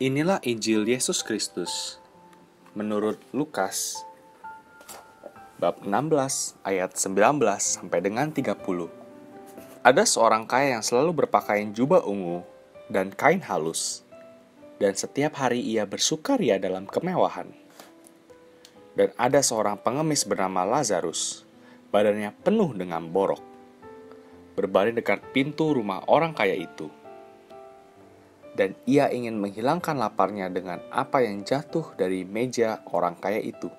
Inilah Injil Yesus Kristus menurut Lukas bab 16 ayat 19 sampai dengan 30. Ada seorang kaya yang selalu berpakaian jubah ungu dan kain halus, dan setiap hari ia bersukaria dalam kemewahan. Dan ada seorang pengemis bernama Lazarus, badannya penuh dengan borok, berbaring dekat pintu rumah orang kaya itu. Dan ia ingin menghilangkan laparnya dengan apa yang jatuh dari meja orang kaya itu.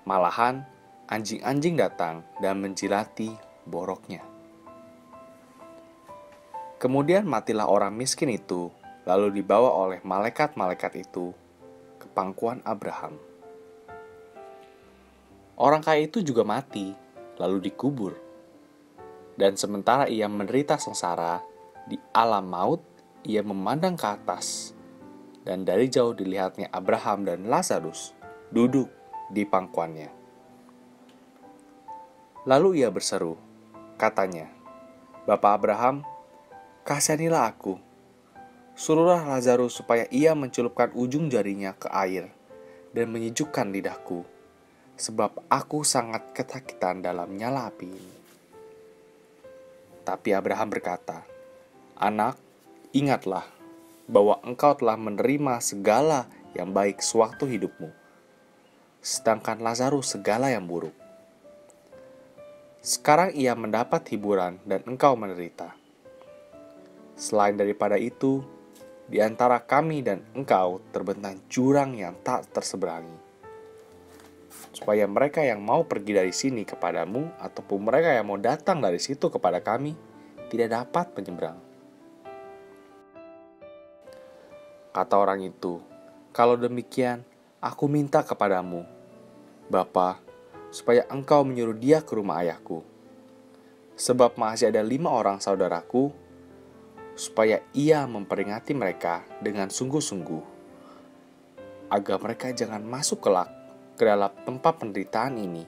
Malahan, anjing-anjing datang dan menjilati boroknya. Kemudian matilah orang miskin itu, lalu dibawa oleh malaikat-malaikat itu ke pangkuan Abraham. Orang kaya itu juga mati, lalu dikubur. Dan sementara ia menderita sengsara di alam maut, ia memandang ke atas, dan dari jauh dilihatnya Abraham dan Lazarus duduk di pangkuannya. Lalu ia berseru, katanya, "Bapak Abraham, kasihanilah aku. Suruhlah Lazarus supaya ia mencelupkan ujung jarinya ke air dan menyejukkan lidahku, sebab aku sangat ketakutan dalam nyala api ini." Tapi Abraham berkata, "Anak, ingatlah bahwa engkau telah menerima segala yang baik sewaktu hidupmu, sedangkan Lazarus segala yang buruk. Sekarang ia mendapat hiburan dan engkau menderita. Selain daripada itu, di antara kami dan engkau terbentang jurang yang tak terseberangi, supaya mereka yang mau pergi dari sini kepadamu ataupun mereka yang mau datang dari situ kepada kami tidak dapat menyeberang." Kata orang itu, "Kalau demikian, aku minta kepadamu, Bapa, supaya engkau menyuruh dia ke rumah ayahku. Sebab masih ada 5 orang saudaraku, supaya ia memperingati mereka dengan sungguh-sungguh, agar mereka jangan masuk kelak ke dalam tempat penderitaan ini."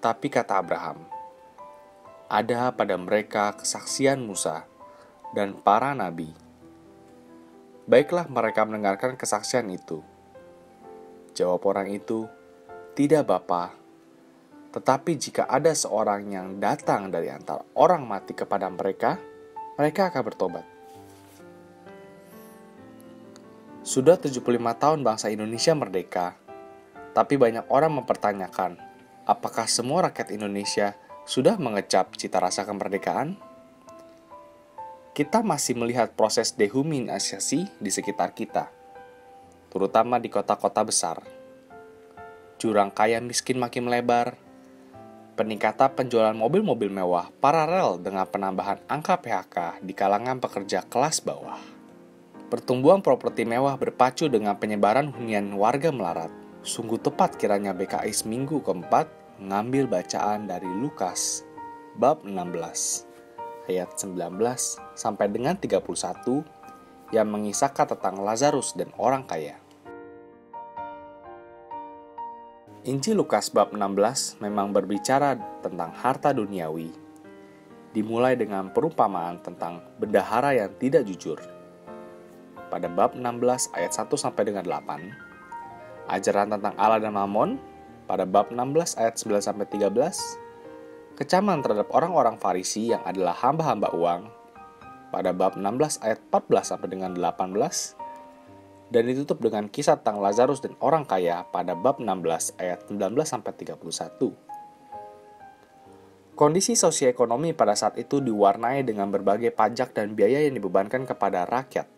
Tapi kata Abraham, "Ada pada mereka kesaksian Musa dan para nabi. Baiklah mereka mendengarkan kesaksian itu." Jawab orang itu, "Tidak Bapa, tetapi jika ada seorang yang datang dari antara orang mati kepada mereka, mereka akan bertobat." Sudah 75 tahun bangsa Indonesia merdeka, tapi banyak orang mempertanyakan, apakah semua rakyat Indonesia sudah mengecap cita rasa kemerdekaan? Kita masih melihat proses dehumanisasi di sekitar kita, terutama di kota-kota besar. Jurang kaya miskin makin melebar, peningkatan penjualan mobil-mobil mewah paralel dengan penambahan angka PHK di kalangan pekerja kelas bawah. Pertumbuhan properti mewah berpacu dengan penyebaran hunian warga melarat. Sungguh tepat kiranya BKI seminggu keempat mengambil bacaan dari Lukas bab 16 ayat 19 sampai dengan 31 yang mengisahkan tentang Lazarus dan orang kaya. Injil Lukas bab 16 memang berbicara tentang harta duniawi, dimulai dengan perumpamaan tentang bendahara yang tidak jujur. Pada bab 16 ayat 1 sampai dengan 8, ajaran tentang Allah dan Mammon pada bab 16 ayat 9 sampai 13, kecaman terhadap orang-orang Farisi yang adalah hamba-hamba uang pada bab 16 ayat 14 sampai dengan 18, dan ditutup dengan kisah tentang Lazarus dan orang kaya pada bab 16 ayat 19 sampai 31. Kondisi sosioekonomi pada saat itu diwarnai dengan berbagai pajak dan biaya yang dibebankan kepada rakyat.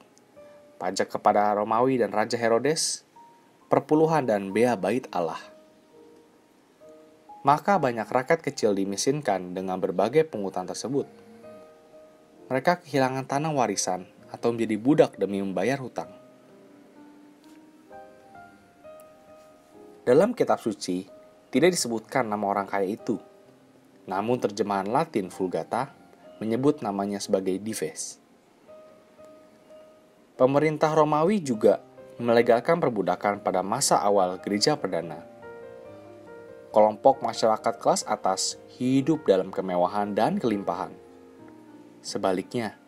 Pajak kepada Romawi dan Raja Herodes, perpuluhan dan bea bait Allah. Maka banyak rakyat kecil dimiskinkan dengan berbagai pungutan tersebut. Mereka kehilangan tanah warisan atau menjadi budak demi membayar hutang. Dalam kitab suci, tidak disebutkan nama orang kaya itu. Namun terjemahan Latin Vulgata menyebut namanya sebagai Dives. Pemerintah Romawi juga melegalkan perbudakan pada masa awal gereja perdana. Kelompok masyarakat kelas atas hidup dalam kemewahan dan kelimpahan. Sebaliknya,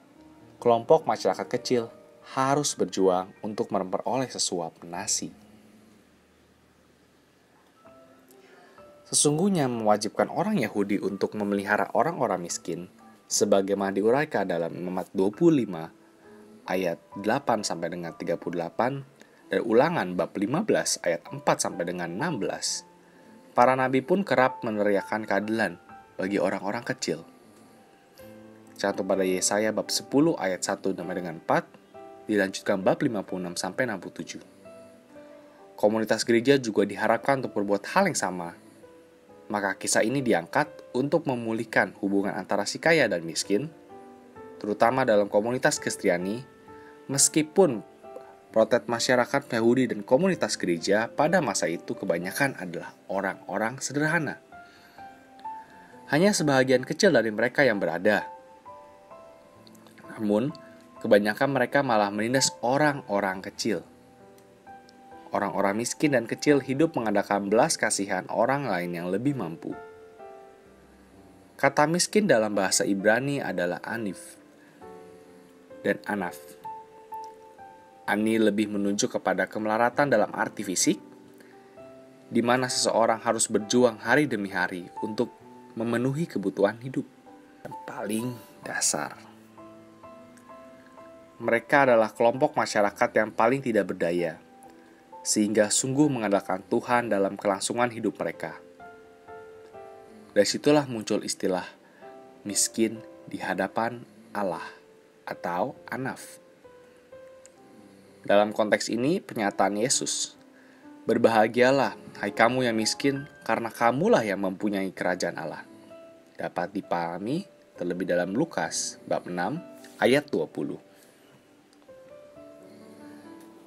kelompok masyarakat kecil harus berjuang untuk memperoleh sesuap nasi. Sesungguhnya mewajibkan orang Yahudi untuk memelihara orang-orang miskin, sebagaimana diuraikan dalam Imamat 25 ayat 8 sampai dengan 38 dan Ulangan bab 15 ayat 4 sampai dengan 16. Para nabi pun kerap meneriakkan keadilan bagi orang-orang kecil. Contoh pada Yesaya bab 10 ayat 1 sampai dengan 4, dilanjutkan bab 56 sampai 67. Komunitas gereja juga diharapkan untuk berbuat hal yang sama. Maka kisah ini diangkat untuk memulihkan hubungan antara si kaya dan miskin, terutama dalam komunitas Kristiani, meskipun protes masyarakat Yahudi dan komunitas gereja pada masa itu kebanyakan adalah orang-orang sederhana. Hanya sebahagian kecil dari mereka yang berada. Namun, kebanyakan mereka malah menindas orang-orang kecil. Orang-orang miskin dan kecil hidup mengadakan belas kasihan orang lain yang lebih mampu. Kata miskin dalam bahasa Ibrani adalah anif dan anaf. Ani lebih menunjuk kepada kemelaratan dalam arti fisik, di mana seseorang harus berjuang hari demi hari untuk memenuhi kebutuhan hidup yang paling dasar. Mereka adalah kelompok masyarakat yang paling tidak berdaya, sehingga sungguh mengandalkan Tuhan dalam kelangsungan hidup mereka. Dari situlah muncul istilah miskin di hadapan Allah atau anaf. Dalam konteks ini pernyataan Yesus, "Berbahagialah, hai kamu yang miskin, karena kamulah yang mempunyai kerajaan Allah," dapat dipahami terlebih dalam Lukas bab 6 ayat 20.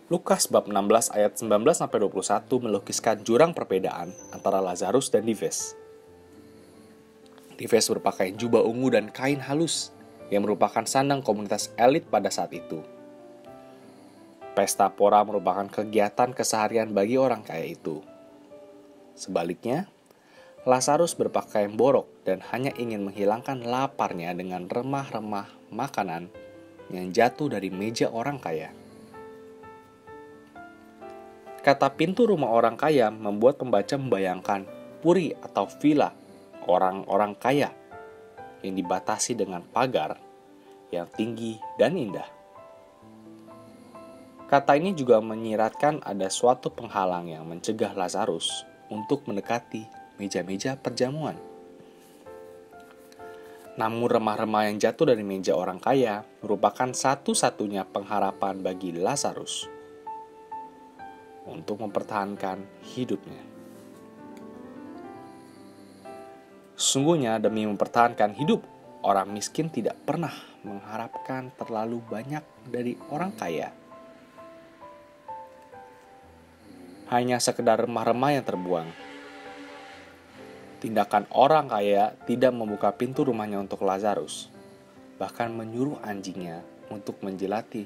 Lukas bab 16 ayat 19-21 melukiskan jurang perbedaan antara Lazarus dan Dives. Dives berpakaian jubah ungu dan kain halus yang merupakan sandang komunitas elit pada saat itu. Pesta pora merupakan kegiatan keseharian bagi orang kaya itu. Sebaliknya, Lazarus berpakaian borok dan hanya ingin menghilangkan laparnya dengan remah-remah makanan yang jatuh dari meja orang kaya. Kata pintu rumah orang kaya membuat pembaca membayangkan puri atau villa orang-orang kaya yang dibatasi dengan pagar yang tinggi dan indah. Kata ini juga menyiratkan ada suatu penghalang yang mencegah Lazarus untuk mendekati meja-meja perjamuan. Namun remah-remah yang jatuh dari meja orang kaya merupakan satu-satunya pengharapan bagi Lazarus untuk mempertahankan hidupnya. Sungguhnya demi mempertahankan hidup, orang miskin tidak pernah mengharapkan terlalu banyak dari orang kaya. Hanya sekedar remah-remah yang terbuang. Tindakan orang kaya tidak membuka pintu rumahnya untuk Lazarus, bahkan menyuruh anjingnya untuk menjelati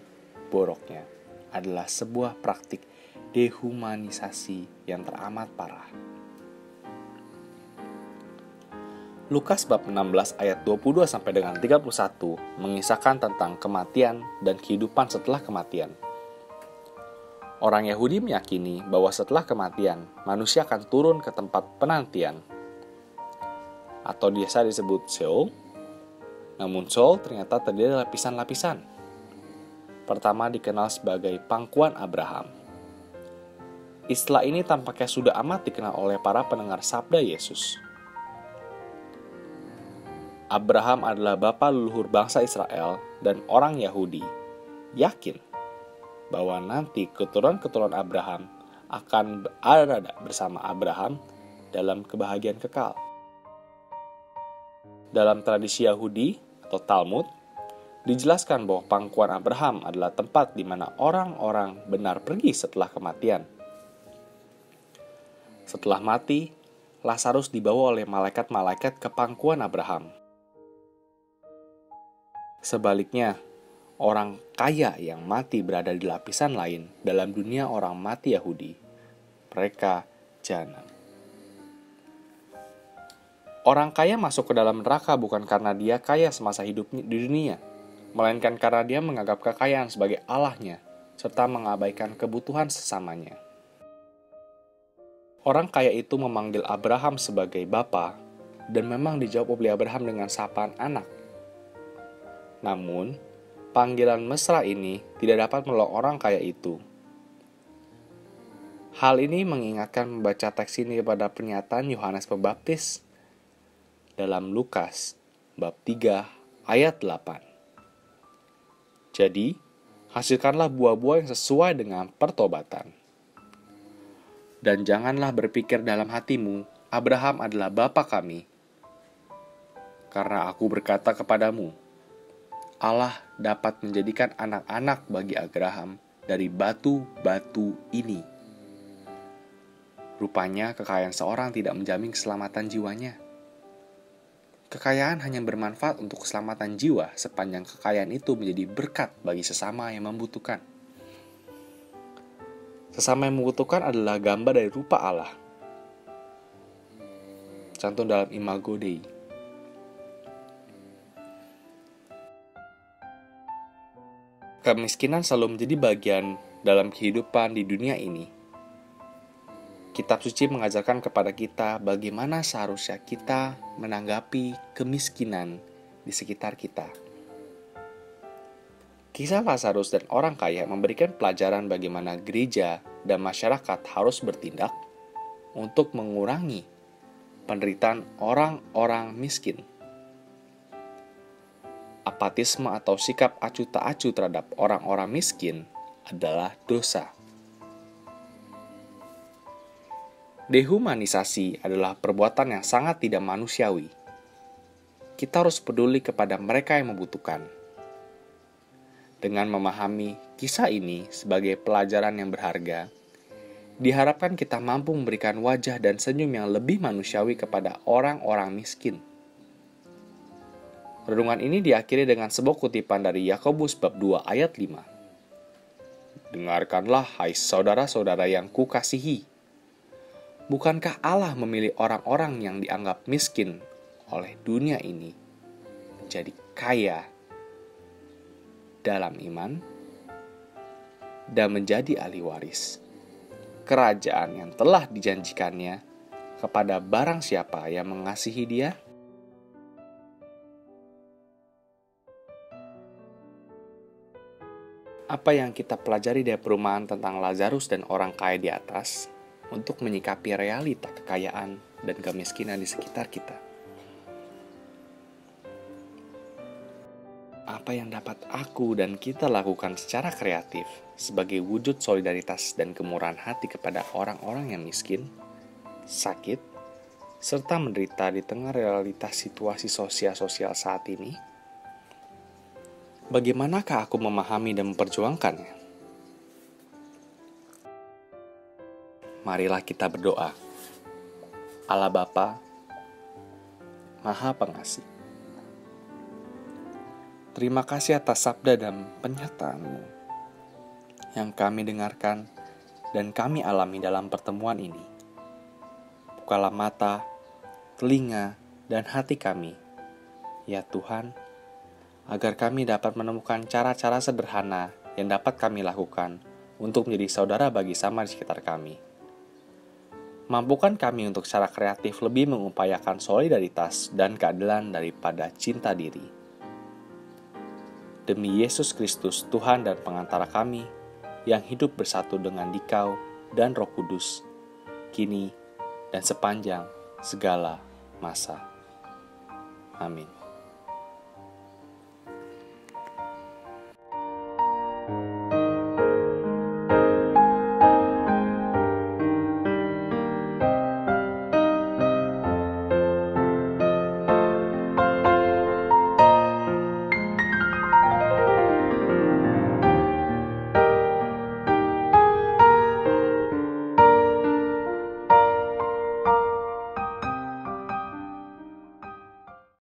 boroknya adalah sebuah praktik dehumanisasi yang teramat parah. Lukas bab 16 ayat 22 sampai dengan 31 mengisahkan tentang kematian dan kehidupan setelah kematian. Orang Yahudi meyakini bahwa setelah kematian, manusia akan turun ke tempat penantian atau biasa disebut Sheol. Namun Sheol ternyata terdiri dari lapisan-lapisan. Pertama dikenal sebagai pangkuan Abraham. Istilah ini tampaknya sudah amat dikenal oleh para pendengar sabda Yesus. Abraham adalah bapa leluhur bangsa Israel dan orang Yahudi yakin bahwa nanti keturunan-keturunan Abraham akan ada bersama Abraham dalam kebahagiaan kekal. Dalam tradisi Yahudi atau Talmud, dijelaskan bahwa pangkuan Abraham adalah tempat di mana orang-orang benar pergi setelah kematian. Setelah mati, Lazarus dibawa oleh malaikat-malaikat ke pangkuan Abraham. Sebaliknya, orang kaya yang mati berada di lapisan lain dalam dunia orang mati Yahudi. Mereka jahanam. Orang kaya masuk ke dalam neraka bukan karena dia kaya semasa hidupnya di dunia, melainkan karena dia menganggap kekayaan sebagai Allahnya, serta mengabaikan kebutuhan sesamanya. Orang kaya itu memanggil Abraham sebagai bapa, dan memang dijawab oleh Abraham dengan sapaan anak. Namun, panggilan mesra ini tidak dapat menolong orang kaya itu. Hal ini mengingatkan membaca teks ini pada pernyataan Yohanes Pembaptis dalam Lukas bab 3 ayat 8. Jadi, hasilkanlah buah-buah yang sesuai dengan pertobatan. Dan janganlah berpikir dalam hatimu, Abraham adalah bapa kami. Karena aku berkata kepadamu, Allah dapat menjadikan anak-anak bagi Abraham dari batu-batu ini. Rupanya kekayaan seorang tidak menjamin keselamatan jiwanya. Kekayaan hanya bermanfaat untuk keselamatan jiwa sepanjang kekayaan itu menjadi berkat bagi sesama yang membutuhkan. Sesama yang membutuhkan adalah gambar dari rupa Allah. Cantum dalam Imago Dei. Kemiskinan selalu menjadi bagian dalam kehidupan di dunia ini. Kitab suci mengajarkan kepada kita bagaimana seharusnya kita menanggapi kemiskinan di sekitar kita. Kisah Lazarus dan orang kaya memberikan pelajaran bagaimana gereja dan masyarakat harus bertindak untuk mengurangi penderitaan orang-orang miskin. Apatisme atau sikap acuh tak acuh terhadap orang-orang miskin adalah dosa. Dehumanisasi adalah perbuatan yang sangat tidak manusiawi. Kita harus peduli kepada mereka yang membutuhkan. Dengan memahami kisah ini sebagai pelajaran yang berharga, diharapkan kita mampu memberikan wajah dan senyum yang lebih manusiawi kepada orang-orang miskin. Renungan ini diakhiri dengan sebuah kutipan dari Yakobus bab 2 ayat 5. Dengarkanlah hai saudara-saudara yang kukasihi. Bukankah Allah memilih orang-orang yang dianggap miskin oleh dunia ini menjadi kaya dalam iman dan menjadi ahli waris kerajaan yang telah dijanjikannya kepada barang siapa yang mengasihi Dia? Apa yang kita pelajari dari perumpamaan tentang Lazarus dan orang kaya di atas untuk menyikapi realita kekayaan dan kemiskinan di sekitar kita? Apa yang dapat aku dan kita lakukan secara kreatif sebagai wujud solidaritas dan kemurahan hati kepada orang-orang yang miskin, sakit, serta menderita di tengah realitas situasi sosial saat ini? Bagaimanakah aku memahami dan memperjuangkannya? Marilah kita berdoa. Allah Bapa, Maha Pengasih, terima kasih atas sabda dan pernyataan-Mu yang kami dengarkan dan kami alami dalam pertemuan ini. Bukalah mata, telinga, dan hati kami, ya Tuhan, agar kami dapat menemukan cara-cara sederhana yang dapat kami lakukan untuk menjadi saudara bagi sama di sekitar kami. Mampukan kami untuk secara kreatif lebih mengupayakan solidaritas dan keadilan daripada cinta diri. Demi Yesus Kristus, Tuhan dan pengantara kami, yang hidup bersatu dengan Dikau dan Roh Kudus, kini dan sepanjang segala masa. Amin.